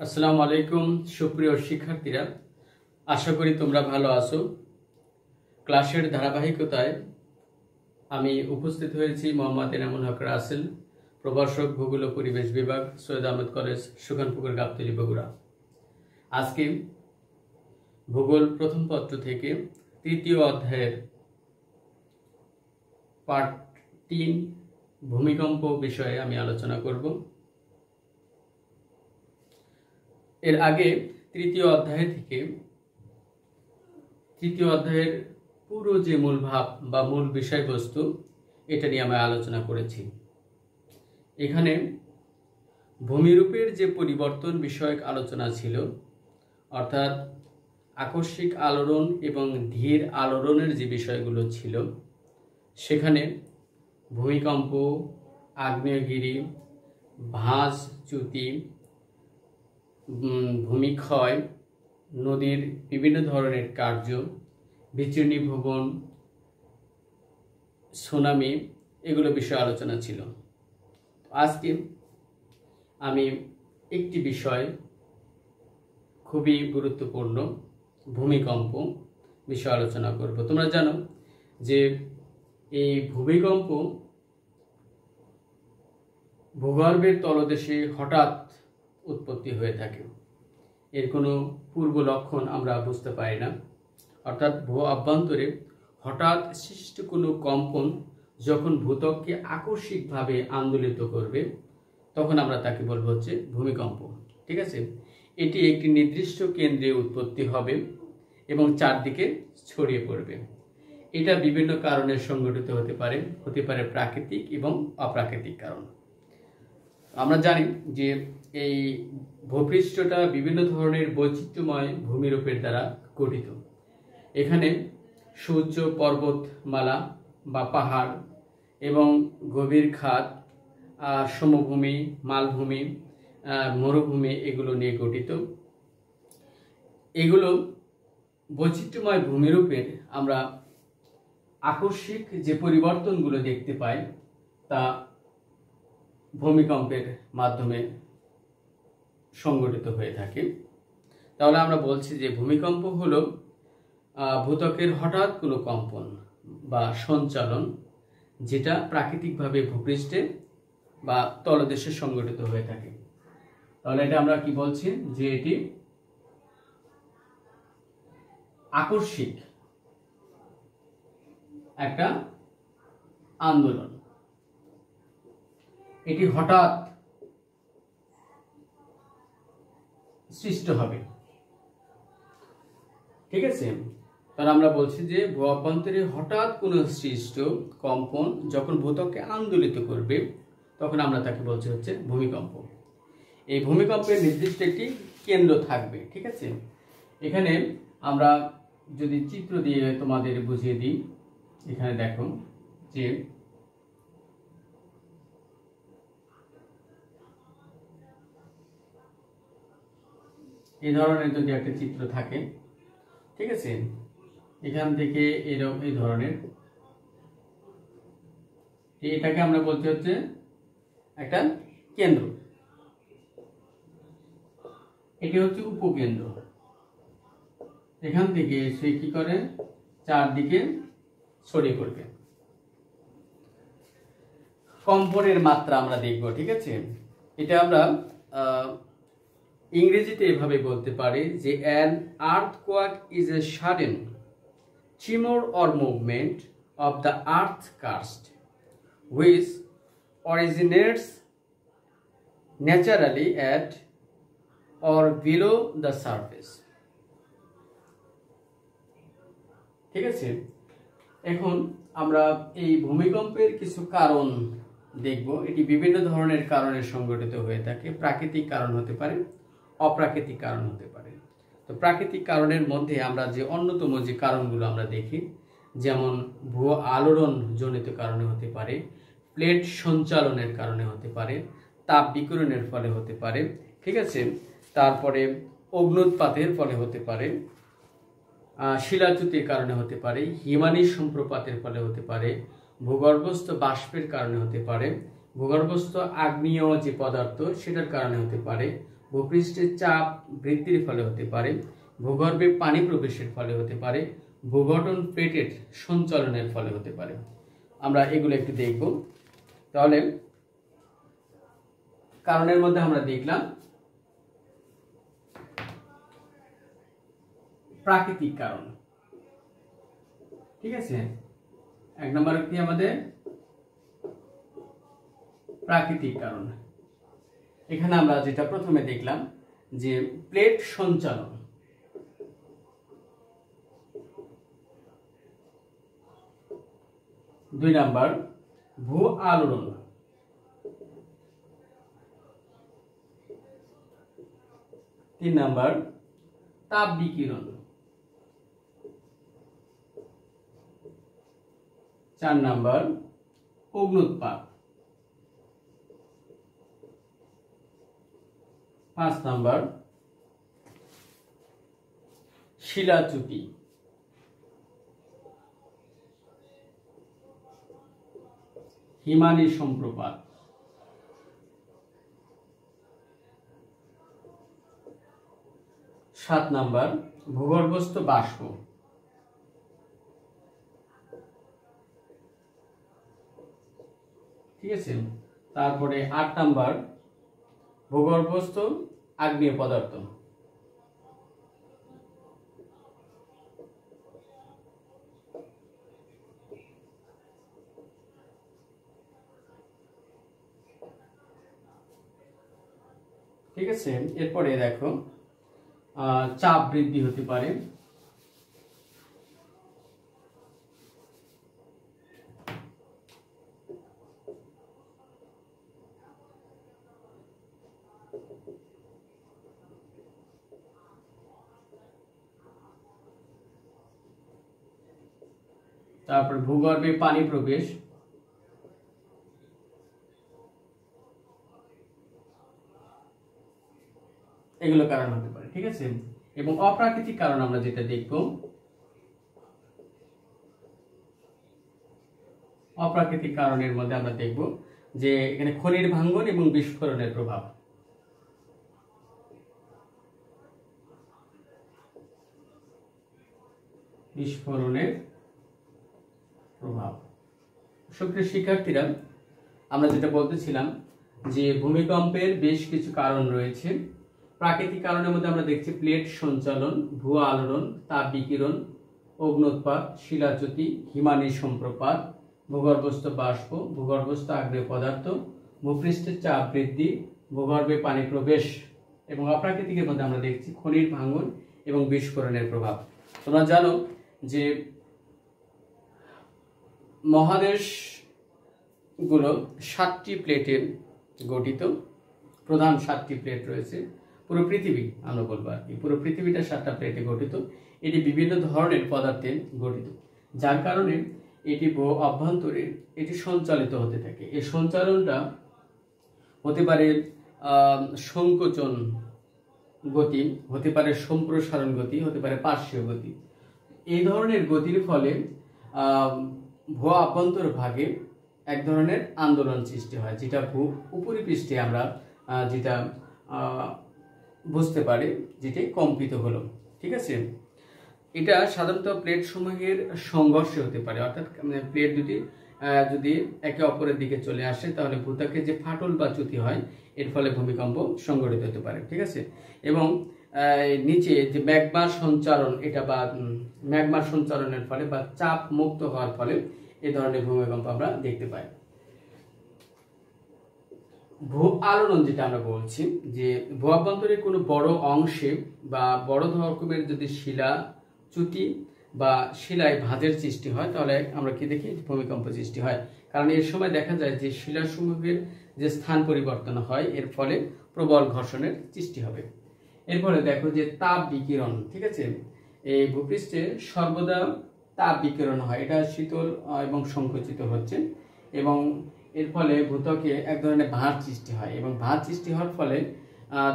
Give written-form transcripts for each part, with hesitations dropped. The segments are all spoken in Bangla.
আসসালামু আলাইকুম সুপ্রিয় শিক্ষার্থীরা, আশা করি তোমরা ভালো আছো। ক্লাসের ধারাবাহিকতায় আমি উপস্থিত হয়েছি মোহাম্মদ এনামুল হক রাসেল, প্রভাষক, ভূগোল ও পরিবেশ বিভাগ, সৈয়দ আহমেদ কলেজ, সুখানপুকুর, গাবতলী, বগুড়া। আজকে ভূগোল প্রথম পত্র থেকে তৃতীয় অধ্যায়ের পার্ট 3 ভূমিকম্প বিষয়ে আমি আলোচনা করব। এর আগে তৃতীয় অধ্যায়ের পুরো যে মূল ভাব বা মূল বিষয়বস্তু, এটা নিয়ে আমি আলোচনা করেছি। এখানে ভূমিরূপের যে পরিবর্তন বিষয়ক আলোচনা ছিল, অর্থাৎ আকস্মিক আলোড়ন এবং ধীর আলোড়নের যে বিষয়গুলো ছিল, সেখানে ভূমিকম্প, আগ্নেয়গিরি, ভাঁজ, চ্যুতি, ভূমিক্ষয়, নদীর বিভিন্ন ধরনের কার্য, বিচূর্ণী ভবন, সুনামি, এগুলো বিষয়ে আলোচনা ছিল। আজকে আমি একটি বিষয় খুবই গুরুত্বপূর্ণ, ভূমিকম্প বিষয়ে আলোচনা করব। তোমরা জানো যে এই ভূমিকম্প ভূগর্ভের তলদেশে হঠাৎ উৎপত্তি হয়ে থাকে। এর কোনো পূর্ব লক্ষণ আমরা বুঝতে পারি না, অর্থাৎ ভূ অভ্যন্তরে হঠাৎ সৃষ্ট কোনো কম্পন যখন ভূত্বককে আকস্মিকভাবে আন্দোলিত করবে, তখন আমরা তাকে বলবো হচ্ছে ভূমিকম্প। ঠিক আছে, এটি একটি নির্দিষ্ট কেন্দ্রে উৎপত্তি হবে এবং চারদিকে ছড়িয়ে পড়বে। এটা বিভিন্ন কারণে সংঘটিত হতে পারে প্রাকৃতিক এবং অপ্রাকৃতিক কারণ। আমরা জানি যে এই ভূপৃষ্ঠটা বিভিন্ন ধরনের বৈচিত্র্যময় ভূমিরূপের দ্বারা গঠিত। এখানে সুউচ্চ পর্বতমালা বা পাহাড় এবং গভীর খাত, সমভূমি, মালভূমি, মরুভূমি, এগুলো নিয়ে গঠিত। এগুলো বৈচিত্র্যময় ভূমিরূপের আমরা আকস্মিক যে পরিবর্তনগুলো দেখতে পাই, তা ভূমিকম্পের মাধ্যমে সংঘটিত হয়ে থাকে। তাহলে আমরা বলছি যে ভূমিকম্প হলো ভূত্বকের হঠাৎ কোনো কম্পন বা সঞ্চালন, যেটা প্রাকৃতিকভাবে ভূপৃষ্ঠে বা তলদেশে সংঘটিত হয়ে থাকে। তাহলে এটা আমরা কি বলছি, যে এটি আকস্মিক একটা আন্দোলন, এটি হঠাৎ সৃষ্ট হবে। ঠিক আছে, তাহলে আমরা বলছি যে ভূ অভ্যন্তরে হঠাৎ কোনো সৃষ্ট কম্পন যখন ভূত্বককে আন্দোলিত করবে, তখন আমরা তাকে বলছি হচ্ছে ভূমিকম্প। এই ভূমিকম্পের নির্দিষ্ট একটি কেন্দ্র থাকবে। ঠিক আছে, এখানে আমরা যদি চিত্র দিয়ে তোমাদের বুঝিয়ে দিই, এখানে দেখো যে এই ধরনের যদি একটা চিত্র থাকে, ঠিক আছে, এখান থেকে এরকম এই ধরনের, এটাকে আমরা বলতে হচ্ছে একটা কেন্দ্র, এটি হচ্ছে উপকেন্দ্র। এখান থেকে সে কি করে চারদিকে ছড়িয়ে পড়বে। কম্পনের মাত্রা আমরা দেখব। ঠিক আছে, এটা আমরা ইংরেজিতে এভাবে বলতে পারি যে an earthquake is a sudden tremor or movement of the earth crust which originates naturally at or below the surface. ঠিক আছে, এখন আমরা এই ভূমিকম্পের কিছু কারণ দেখব। এটি বিভিন্ন ধরনের কারণে সংঘটিত হয়ে থাকে। প্রাকৃতিক কারণ হতে পারে, অপ্রাকৃতিক কারণ হতে পারে। তো প্রাকৃতিক কারণের মধ্যে আমরা যে অন্যতম যে কারণগুলো আমরা দেখি, যেমন ভূ আলোড়ন জনিত কারণে হতে পারে, প্লেট সঞ্চালনের কারণে হতে পারে, তাপ বিকিরণের ফলে হতে পারে। ঠিক আছে, তারপরে অগ্ন্যুৎপাতের ফলে হতে পারে, শিলাচ্যুতির কারণে হতে পারে, হিমানি সম্প্রপাতের ফলে হতে পারে, ভূগর্ভস্থ বাষ্পের কারণে হতে পারে, ভূগর্ভস্থ আগ্নেয় যে পদার্থ সেটার কারণে হতে পারে, ভূপৃষ্ঠের চাপ বৃদ্ধির ফলে হতে পারে, ভূগর্ভে পানি প্রবেশের ফলে হতে পারে, ভূগঠন প্লেটের সঞ্চালনের ফলে হতে পারে। আমরা এগুলো একটু দেখব। তাহলে কারণের মধ্যে আমরা দেখলাম প্রাকৃতিক কারণ, ঠিক আছে। 1 নম্বর কি আমাদের প্রাকৃতিক কারণ। এখানে আমরা যেটা প্রথমে দেখলাম যে প্লেট সঞ্চালন, 2 নম্বর ভূ আলোড়ন, 3 নম্বর তাপ বিকিরণ, 4 নম্বর অগ্নুৎপাত, 5 নম্বর শিলাচ্যুতি, 'হিমানী সম্প্রপাত', 7 নম্বর ভূগর্ভস্থ বাষ্প, ঠিক আছে। তারপরে 8 নম্বর ভূগর্ভস্থ আগ্নেয় পদার্থ, ঠিক আছে। এরপরে দেখো চাপ বৃদ্ধি হতে পারে, তারপর ভূগর্ভে পানি প্রবেশ, এগুলো কারণ হতে পারে, ঠিক আছে। এবং অপ্রাকৃতিক কারণ আমরা যেটা দেখব, অপ্রাকৃতিক কারণের মধ্যে আমরা দেখব যে এখানে খনির ভাঙ্গন এবং বিস্ফোরণের প্রভাব, বিস্ফোরণের প্রভাব। সুপ্রিয় শিক্ষার্থীরা, আমরা যেটা বলতেছিলাম যে ভূমিকম্পের বেশ কিছু কারণ রয়েছে। প্রাকৃতিক কারণের মধ্যে আমরা দেখছি প্লেট সঞ্চালন, ভূ আলোড়ন, তাপ বিকিরণ, অগ্নুৎপাত, শিলাচ্যুতি, হিমানী সম্প্রপাত, ভূগর্ভস্থ বাষ্প, ভূগর্ভস্থ আগ্নেয় পদার্থ, ভূপৃষ্ঠের চাপ বৃদ্ধি, ভূগর্ভে পানি প্রবেশ। এবং অপ্রাকৃতিকের মধ্যে আমরা দেখছি খনির ভাঙ্গন এবং বিস্ফোরণের প্রভাব। তোমরা জানো যে মহাদেশগুলো 7টি প্লেটে গঠিত, প্রধান 7টি প্লেট রয়েছে। পুরো পৃথিবী আমরা বলবো আর কি, পুরো পৃথিবীটা 7টা প্লেটে গঠিত। এটি বিভিন্ন ধরনের পদার্থে গঠিত, যার কারণে এটি অভ্যন্তরে এটি সঞ্চালিত হতে থাকে। এই সঞ্চালনটা হতে পারে সংকোচন গতি, হতে পারে সম্প্রসারণ গতি, হতে পারে পার্শ্বীয় গতি। এই ধরনের গতির ফলে ভূ অভ্যন্তর ভাগে এক ধরনের আন্দোলন সৃষ্টি হয়, যেটা ভূ উপরিপৃষ্ঠে আমরা যেটা বুঝতে পারি, যেটি কম্পিত হলো, ঠিক আছে। এটা সাধারণত প্লেট সমূহের সংঘর্ষে হতে পারে, অর্থাৎ প্লেট দুটি যদি একে অপরের দিকে চলে আসে তাহলে ভূত্বকে যে ফাটল বা চ্যুতি হয়, এর ফলে ভূমিকম্প সংঘটিত হতে পারে, ঠিক আছে। এবং নিচে যে ম্যাগমার সঞ্চালন, এটা বা ম্যাগমার সঞ্চালনের ফলে বা চাপ মুক্ত হওয়ার ফলে এই ধরনের ভূমিকম্প আমরা দেখতে পাই। ভূ আলোড়ন যেটা আমরা বলছি, যে ভূ অভ্যন্তরের কোনো বড় অংশে বা বড় রকমের যদি শিলা চ্যুতি বা শিলায় ভাঁজের সৃষ্টি হয়, তাহলে আমরা কি দেখি, ভূমিকম্প সৃষ্টি হয়। কারণ এর সময় দেখা যায় যে শিলাসমূহের যে স্থান পরিবর্তন হয়, এর ফলে প্রবল ঘর্ষণের সৃষ্টি হবে। এরপরে দেখো যে তাপ বিকিরণ, ঠিক আছে। এই ভূপৃষ্ঠে সর্বদা তাপ বিকিরণ হয়, এটা শীতল এবং সংকুচিত হচ্ছে, এবং এর ফলে ভূত্বকে এক ধরনের ভাঁজ সৃষ্টি হয়, এবং ভাঁজ সৃষ্টি হওয়ার ফলে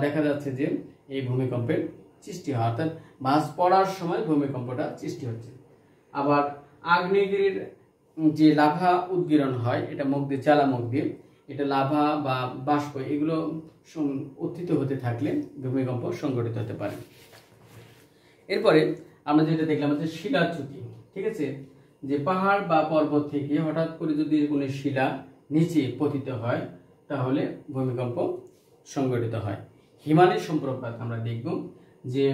দেখা যাচ্ছে যে এই ভূমিকম্পের সৃষ্টি হয়, অর্থাৎ ভাঁজ পড়ার সময় ভূমিকম্পটা সৃষ্টি হচ্ছে। আবার আগ্নেয়গিরির যে লাভা উদ্গীরণ হয়, এটা মুখ দিয়ে, জ্বালামুখ দিয়ে, এটা লাভা বা বাষ্প এগুলো উত্থিত হতে থাকলে ভূমিকম্প সংঘটিত হতে পারে। এরপরে আমরা যেটা দেখলাম হচ্ছে শিলাচ্যুতি। ঠিক আছে, যে পাহাড় বা পর্বত থেকে হঠাৎ করে যদি কোনো শিলা নিচে পতিত হয় তাহলে ভূমিকম্প সংঘটিত হয়। হিমালয় সম্প্রপাত আমরা দেখব যে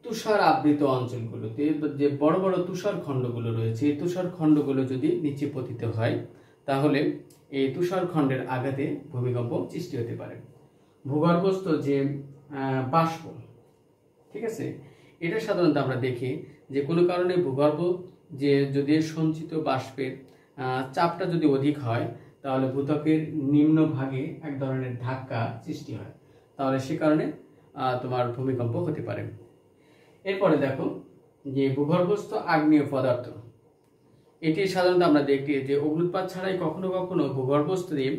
তুষার আবৃত অঞ্চলগুলোতে যে বড় বড় তুষার খণ্ডগুলো রয়েছে, এই তুষার খণ্ডগুলো যদি নিচে পতিত হয় তাহলে এই তুষার খণ্ডের আঘাতে ভূমিকম্প সৃষ্টি হতে পারে। ভূগর্ভস্থ যে বাষ্প, ঠিক আছে, এটা সাধারণত আমরা দেখি যে কোনো কারণে ভূগর্ভ যে যদি সঞ্চিত বাষ্পের চাপটা যদি অধিক হয় তাহলে ভূত্বকের নিম্ন ভাগে এক ধরনের ধাক্কা সৃষ্টি হয়, তাহলে সে কারণে তোমার ভূমিকম্প হতে পারে। এরপরে দেখো যে ভূগর্ভস্থ আগ্নেয় পদার্থ, এটি সাধারণত আমরা দেখি যে অগ্নুৎপাত ছাড়াই কখনো কখনো ভূগর্ভস্থ দিয়ে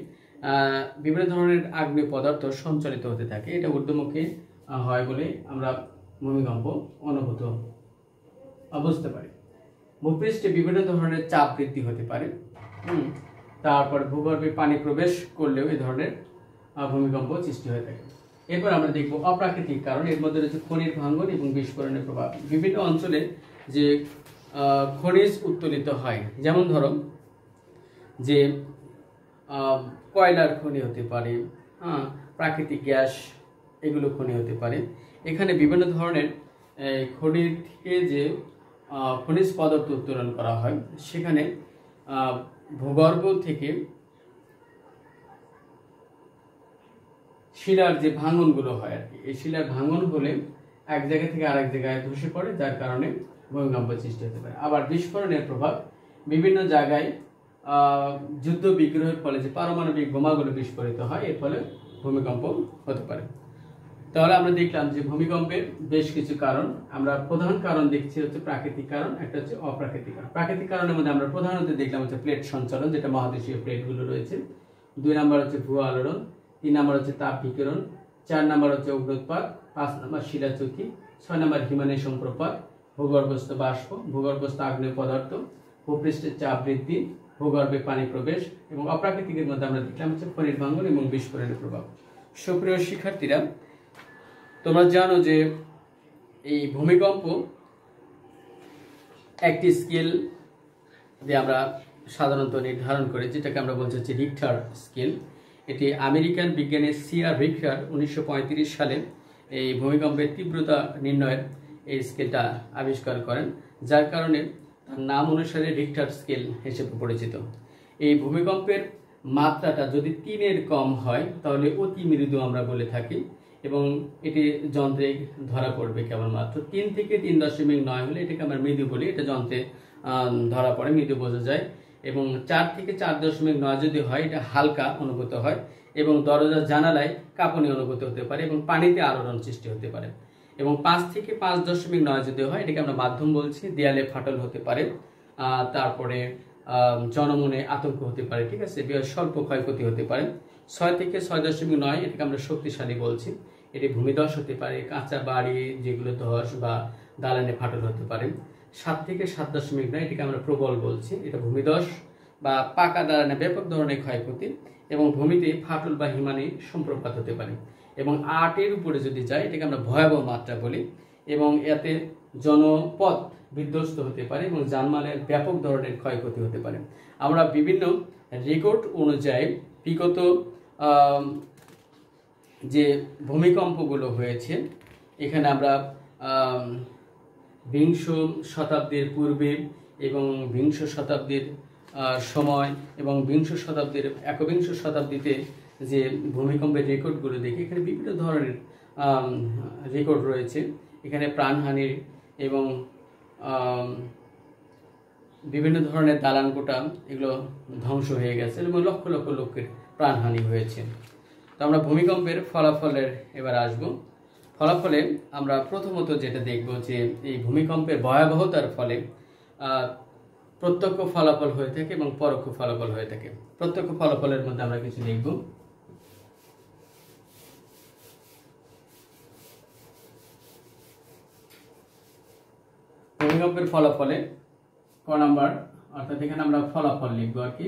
বিভিন্ন ধরনের আগ্নেয় পদার্থ সঞ্চালিত হতে থাকে। এটা ঊর্ধ্বমুখী হয় বলে আমরা ভূমিকম্প অনুভূত বুঝতে পারি। ভূপৃষ্ঠে বিভিন্ন ধরনের চাপ বৃদ্ধি হতে পারে। তারপর ভূগর্ভে পানি প্রবেশ করলেও এই ধরনের ভূমিকম্প সৃষ্টি হয়ে থাকে। এরপর আমরা দেখব অপ্রাকৃতিক কারণ। এর মধ্যে রয়েছে খনির ভাঙন এবং বিস্ফোরণের প্রভাব। বিভিন্ন অঞ্চলে যে খনিজ উত্তোলিত হয়, যেমন ধরো যে কয়লার খনি হতে পারে, প্রাকৃতিক গ্যাস, এগুলো খনি হতে পারে। এখানে বিভিন্ন ধরনের খনি থেকে যে খনিজ পদার্থ উত্তোলন করা হয়, সেখানে ভূগর্ভ থেকে শিলার যে ভাঙনগুলো হয় আর কি, এই শিলার ভাঙন হলে এক জায়গা থেকে আরেক জায়গায় ধসে পড়ে, যার কারণে ভূমিকম্প সৃষ্টি হতে পারে। আবার বিস্ফোরণের প্রভাব, বিভিন্ন জায়গায় যুদ্ধ বিগ্রহের ফলে যে পারমাণবিক বোমাগুলো বিস্ফোরিত হয়, এর ফলে ভূমিকম্প হতে পারে। তাহলে আমরা দেখলাম যে ভূমিকম্পের বেশ কিছু কারণ। আমরা প্রধান কারণ দেখছি হচ্ছে প্রাকৃতিক কারণ, একটা হচ্ছে অপ্রাকৃতিক কারণ। প্রাকৃতিক কারণের মধ্যে আমরা প্রধানত দেখলাম হচ্ছে প্লেট সঞ্চালন, যেটা মহাদেশীয় প্লেটগুলো রয়েছে। 2 নম্বর হচ্ছে ভূ আলোড়ন, 3 নম্বর হচ্ছে তাপ বিকিরণ, 4 নম্বর হচ্ছে অগ্নুৎপাত, 5 নম্বর শিলাচ্যুতি, 6 নম্বর হিমালয় সম্প্রপাত, ভূগর্ভস্থ বাষ্প, ভূগর্ভস্থ আগ্নেয় পদার্থ, ভূপৃষ্ঠের চাপ বৃদ্ধি, ভূগর্ভে পানি প্রবেশ, এবং অপ্রাকৃতিকের মধ্যে আমরা দেখলাম হচ্ছে খনির ভাঙন এবং বিস্ফোরণের প্রভাব। সুপ্রিয় শিক্ষার্থীরা, তোমরা জানো যে এই ভূমিকম্প একটি স্কেল দিয়ে আমরা সাধারণত নির্ধারণ করি, যেটাকে আমরা বলছি হচ্ছে রিক্টার স্কেল। এটি আমেরিকান বিজ্ঞানী C.R. রিক্টার 1935 সালে এই ভূমিকম্পের তীব্রতা নির্ণয়ের এই স্কেলটা আবিষ্কার করেন, যার কারণে তার নাম অনুসারে রিক্টার স্কেল হিসেবে পরিচিত। এই ভূমিকম্পের মাত্রাটা যদি 3-এর কম হয় তাহলে অতি মৃদু আমরা বলে থাকি, এবং এটি যন্ত্রে ধরা পড়বে কেবলমাত্র। 3 থেকে 3.9 হলে এটাকে আমরা মৃদু বলি, এটা যন্ত্রে ধরা পড়ে, মৃদু বোঝা যায়। এবং 4 থেকে 4.9 যদি হয় এটা হালকা অনুভূত হয়, এবং দরজা জানালায় কাঁপুনি অনুভূত হতে পারে, এবং পানিতে আলোড়ন সৃষ্টি হতে পারে। এবং 5 থেকে 5.9 যদি হয় এটাকে আমরা মাধ্যম বলছি, দেয়ালে ফাটল হতে পারে, তারপরে জনমনে আতঙ্ক হতে পারে, ঠিক আছে, স্বল্প ক্ষয়ক্ষতি হতে পারে। 6 থেকে 6.9 এটাকে আমরা শক্তিশালী বলছি, এটি ভূমিধস হতে পারে, কাঁচা বাড়ি যেগুলো ধস বা দালানে ফাটল হতে পারে। 7 থেকে 7.9 এটাকে আমরা প্রবল বলছি, এটা ভূমিধস বা পাকা দালানে ব্যাপক ধরনের ক্ষয়ক্ষতি, এবং ভূমিতে ফাটল বা হিমানি সম্প্রপাত হতে পারে। এবং 8-এর উপরে যদি যায় এটাকে আমরা ভয়াবহ মাত্রা বলি, এবং এতে জনপথ বিধ্বস্ত হতে পারে এবং জানমালের ব্যাপক ধরনের ক্ষয়ক্ষতি হতে পারে। আমরা বিভিন্ন রেকর্ড অনুযায়ী বিগত যে ভূমিকম্পগুলো হয়েছে, এখানে আমরা 20 শতাব্দীর পূর্বে এবং 20 শতাব্দীর সময় এবং 20 শতাব্দীর 21 শতাব্দীতে যে ভূমিকম্পের রেকর্ডগুলো দেখি, এখানে বিভিন্ন ধরনের রেকর্ড রয়েছে। এখানে প্রাণহানির এবং বিভিন্ন ধরনের দালান কোটা এগুলো ধ্বংস হয়ে গেছে, এবং লক্ষ লক্ষ লোকের প্রাণহানি হয়েছে। তো আমরা ভূমিকম্পের ফলাফলের এবার আসব। ফলাফলে আমরা প্রথমত যেটা দেখব যে এই ভূমিকম্পের ভয়াবহতার ফলে প্রত্যক্ষ ফলাফল হয়ে থাকে এবং পরোক্ষ ফলাফল হয়ে থাকে। প্রত্যক্ষ ফলাফলের মধ্যে আমরা কিছু দেখব। ভূমিকম্পের ফলাফলে ক নাম্বার, অর্থাৎ এখানে আমরা ফলাফল লিখব আর কি।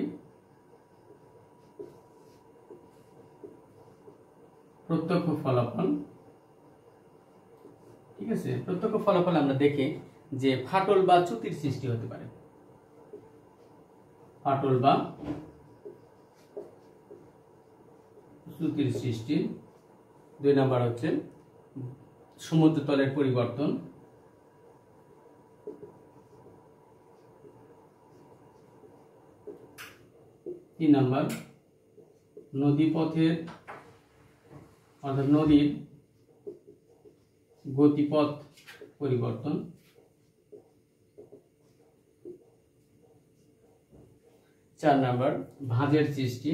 প্রত্যক্ষ ফলাফল, ঠিক আছে। প্রত্যক্ষ ফলাফল আমরা দেখি যে ফাটল বা চ্যুতির সৃষ্টি হতে পারে, ফাটল বা চ্যুতির সৃষ্টি। 2 নাম্বার হচ্ছে সমুদ্রতলের পরিবর্তন। 3 নাম্বার নদীপথের অর্থাৎ নদীর গতিপথ পরিবর্তন। 4 নাম্বার ভাঁজের সৃষ্টি।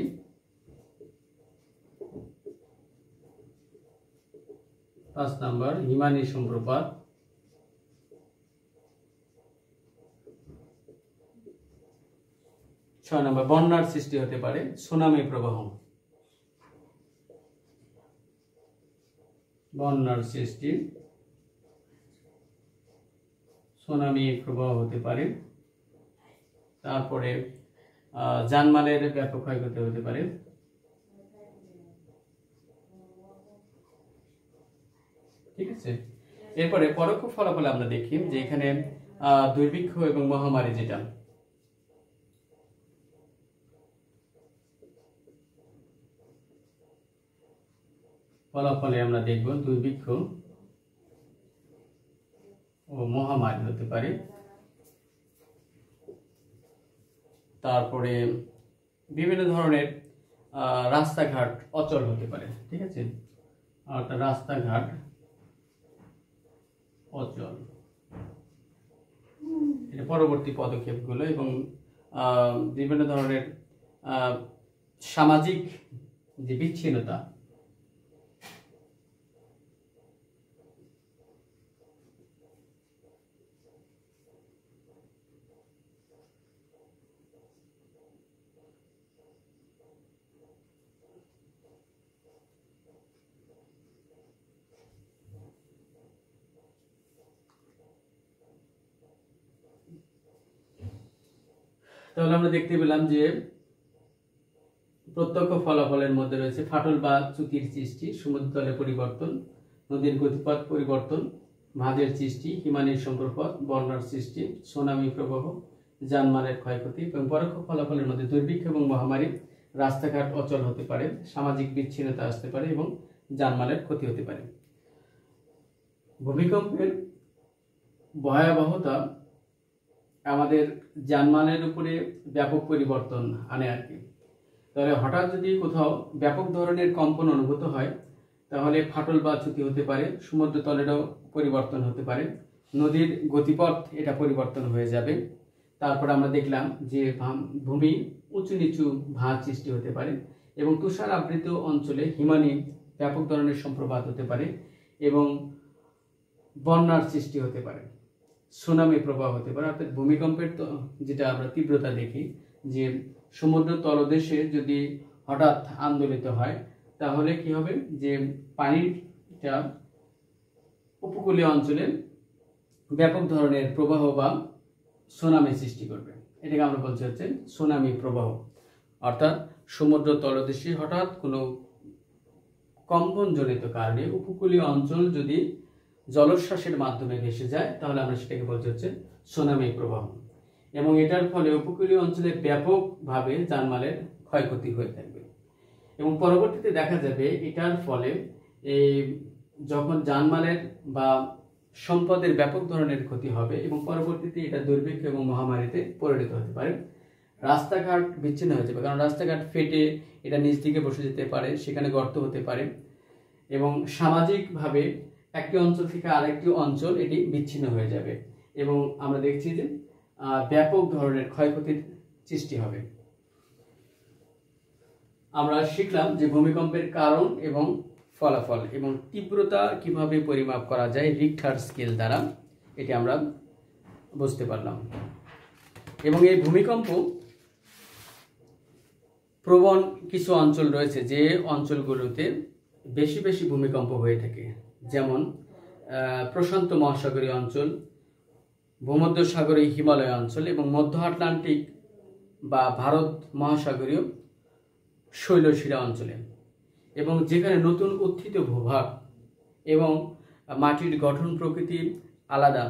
5 নাম্বার হিমানী সম্প্রপাত। 6 নাম্বার বন্যার সৃষ্টি হতে পারে, সুনামি প্রবাহ, বন্যার সৃষ্টি, সুনামি প্রবাহ হতে পারে। তারপরে জানমালের ব্যাপক ক্ষয়ক্ষতি হতে পারে। ঠিক আছে। এরপরে পরোক্ষ ফলাফল আমরা দেখি যে এখানে দুর্ভিক্ষ এবং মহামারী, যেটা ফলাফলে আমরা দেখব দুর্ভিক্ষ ও মহামারী হতে পারে। তারপরে বিভিন্ন ধরনের রাস্তাঘাট অচল হতে পারে, ঠিক আছে। অর্থাৎ রাস্তাঘাট অচল, এটা পরবর্তী পদক্ষেপগুলো। এবং বিভিন্ন ধরনের সামাজিক যে বিচ্ছিন্নতা, তাহলে আমরা দেখতে পেলাম যে প্রত্যক্ষ ফলাফলের মধ্যে রয়েছে ফাটল বা চ্যুতির সৃষ্টি, সমুদ্রতলের পরিবর্তন, নদীর গতিপথ পরিবর্তন, ভাঁজের সৃষ্টি, হিমানীর সম্প্রপাত, বন্যার সৃষ্টি, সুনামি প্রবাহ, জানমালের ক্ষয়ক্ষতি। এবং পরোক্ষ ফলাফলের মধ্যে দুর্ভিক্ষ এবং মহামারী, রাস্তাঘাট অচল হতে পারে, সামাজিক বিচ্ছিন্নতা আসতে পারে এবং জানমালের ক্ষতি হতে পারে। ভূমিকম্পের ভয়াবহতা আমাদের জানমালের উপরে ব্যাপক পরিবর্তন আনে আর কি। তাহলে হঠাৎ যদি কোথাও ব্যাপক ধরনের কম্পন অনুভূত হয় তাহলে ফাটল বা চ্যুতি হতে পারে, সমুদ্র তলেরও পরিবর্তন হতে পারে, নদীর গতিপথ এটা পরিবর্তন হয়ে যাবে। তারপর আমরা দেখলাম যে ভূমি উঁচু নিচু ভাঁজ সৃষ্টি হতে পারে এবং তুষার আবৃত অঞ্চলে হিমানী ব্যাপক ধরনের সম্প্রপাত হতে পারে এবং বন্যার সৃষ্টি হতে পারে, সুনামি প্রবাহ হতে পারে। অর্থাৎ ভূমিকম্পের যেটা আমরা তীব্রতা দেখি যে সমুদ্র তলদেশে যদি হঠাৎ আন্দোলিত হয় তাহলে কি হবে যে পানিটা উপকূলীয় অঞ্চলে ব্যাপক ধরনের প্রবাহ বা সুনামি সৃষ্টি করবে। এটাকে আমরা বলছি হচ্ছে সুনামি প্রবাহ। অর্থাৎ সমুদ্র তলদেশে হঠাৎ কোনো কম্পনজনিত কারণে উপকূলীয় অঞ্চল যদি জলোচ্ছ্বাসের মাধ্যমে ভেসে যায় তাহলে আমরা সেটাকে বলছি হচ্ছে সুনামি প্রবাহ। এবং এটার ফলে উপকূলীয় অঞ্চলে ব্যাপকভাবে জানমালের ক্ষয়ক্ষতি হয়ে থাকবে এবং পরবর্তীতে দেখা যাবে এটার ফলে এই যখন জানমালের বা সম্পদের ব্যাপক ধরনের ক্ষতি হবে এবং পরবর্তীতে এটা দুর্ভিক্ষ এবং মহামারীতে পরিণত হতে পারে। রাস্তাঘাট বিচ্ছিন্ন হয়ে যাবে, কারণ রাস্তাঘাট ফেটে এটা নিচ দিকে বসে যেতে পারে, সেখানে গর্ত হতে পারে এবং সামাজিকভাবে একটি অঞ্চল থেকে আরেকটি অঞ্চল এটি বিচ্ছিন্ন হয়ে যাবে এবং আমরা দেখছি যে ব্যাপক ধরনের ক্ষয়ক্ষতির সৃষ্টি হবে। আমরা শিখলাম যে ভূমিকম্পের কারণ এবং ফলাফল এবং তীব্রতা কিভাবে পরিমাপ করা যায় রিক্টার স্কেল দ্বারা, এটি আমরা বুঝতে পারলাম। এবং এই ভূমিকম্প প্রবণ কিছু অঞ্চল রয়েছে যে অঞ্চলগুলোতে বেশি বেশি ভূমিকম্প হয়ে থাকে, যেমন প্রশান্ত মহাসাগরীয় অঞ্চল, ভূমধ্যসাগরীয় হিমালয় অঞ্চল এবং মধ্য আটলান্টিক বা ভারত মহাসাগরীয় শৈলশিরা অঞ্চলে। এবং যেখানে নতুন উত্থিত ভূভাগ এবং মাটির গঠন প্রকৃতি আলাদা,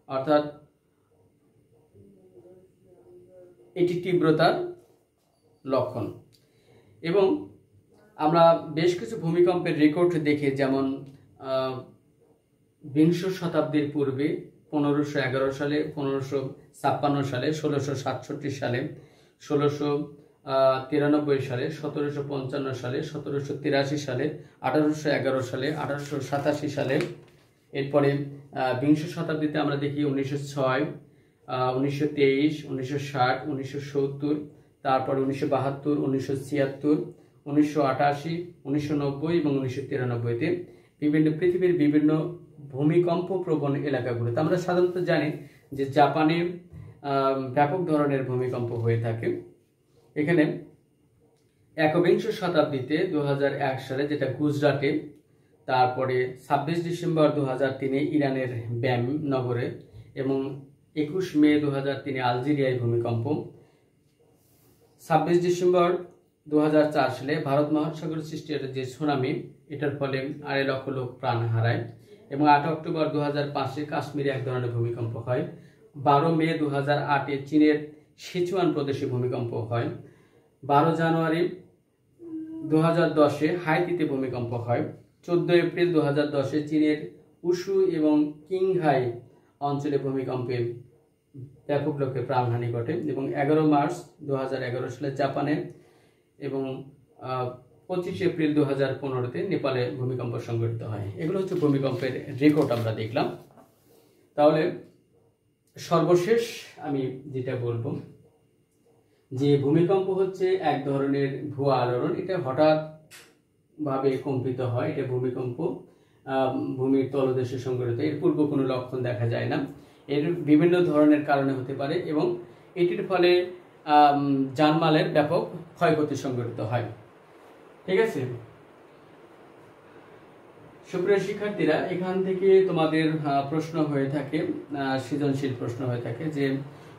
অর্থাৎ এটি তীব্রতার লক্ষণ। এবং আমরা বেশ কিছু ভূমিকম্পের রেকর্ড দেখি, যেমন বিংশ শতাব্দীর পূর্বে 1511 সালে, 1556 সালে, 1667 সালে, 1693 সালে, 1755 সালে, 1783 সালে, 1811 সালে, 1887 সালে। এরপরে বিংশ শতাব্দীতে আমরা দেখি 1906, 1923, 1960, 1970, তারপরে 1972, 1976, 1988, 1990 এবং 1993-তে পৃথিবীর বিভিন্ন ভূমিকম্প প্রবণ এলাকাগুলোতে আমরা সাধারণত জানি যে জাপানে ব্যাপক ধরনের ভূমিকম্প হয়ে থাকে। এখানে একবিংশ শতাব্দীতে 2001 সালে যেটা গুজরাটে, তারপরে 26 ডিসেম্বর 2003 ইরানের ব্যাম নগরে, এবং 21 মে 2003 আলজেরিয়ায় ভূমিকম্প, 26 ডিসেম্বর 2004 সালে ভারত মহাসাগর সৃষ্টি যে সুনামি, এটার ফলে 2.5 লক্ষ লোক প্রাণ হারায়, এবং 8 অক্টোবর 2005 কাশ্মীরে এক ধরনের ভূমিকম্প হয়। 12 মে 2008 চীনের সিচুয়ান প্রদেশে ভূমিকম্প হয়। 12 জানুয়ারি 2010 হাইতিতে ভূমিকম্প হয়। 14 এপ্রিল 2010 চীনের উশু এবং কিংহাই অঞ্চলে ভূমিকম্পে ব্যাপক লোকের প্রাণহানি ঘটে, এবং 11 মার্চ 2011 সালে জাপানে, এবং 25 এপ্রিল 2015-তে নেপালে ভূমিকম্প সংঘটিত হয়। এগুলো হচ্ছে ভূমিকম্পের রেকর্ড আমরা দেখলাম। তাহলে সর্বশেষ আমি যেটা বলবো যে ভূমিকম্প হচ্ছে এক ধরনের ভূয়া আলোড়ন। এটা হঠাৎ ভাবে কম্পিত হয়। এটা ভূমিকম্প ভূমির তলদেশে সংঘটিত, এর পূর্ব কোনো লক্ষণ দেখা যায় না। এর বিভিন্ন ধরনের কারণে হতে পারে, এবং এটির ফলে জানমালের ব্যাপক ক্ষয়ক্ষতি সংঘটিত হয়। ঠিক আছে, সুপ্রিয় শিক্ষার্থীরা, এখান থেকে তোমাদের প্রশ্ন হয়ে থাকে, সৃজনশীল প্রশ্ন হয়ে থাকে যে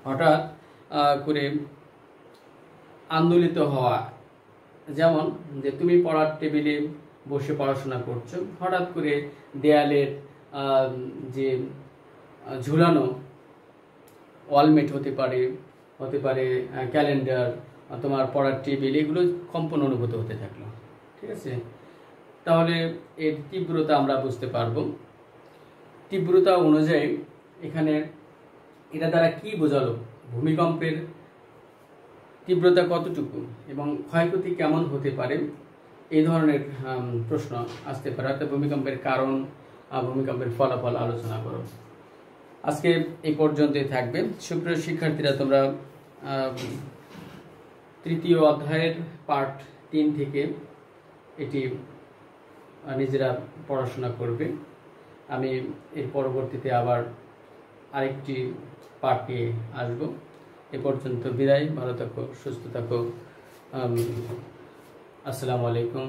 হঠাৎ করে আন্দোলিত হওয়া, যেমন যে তুমি পড়ার টেবিলে বসে পড়াশোনা করছো, হঠাৎ করে দেয়ালের যে ঝুলানো ওয়ালমেট হতে পারে ক্যালেন্ডার, তোমার পড়ার টেবিল, এগুলো কম্পন অনুভূত হতে থাকলো। ঠিক আছে, তাহলে এর তীব্রতা আমরা বুঝতে পারবো। তীব্রতা অনুযায়ী এখানে এটা দ্বারা কি বোঝালো, ভূমিকম্পের তীব্রতা কতটুকু এবং ক্ষয়ক্ষতি কেমন হতে পারে, এই ধরনের প্রশ্ন আসতে পারে। অর্থাৎ ভূমিকম্পের কারণ, ভূমিকম্পের ফলাফল আলোচনা করো। আজকে এই পর্যন্তই থাকবে। সুপ্রিয় শিক্ষার্থীরা, তোমরা তৃতীয় অধ্যায়ের পার্ট 3 থেকে এটি নিজেরা পড়াশোনা করবে। আমি এর পরবর্তীতে আবার আরেকটি পার্ট নিয়ে আসবো। এ পর্যন্ত বিদায়। ভালো থাকো, সুস্থ থাকো। আসসালামু আলাইকুম।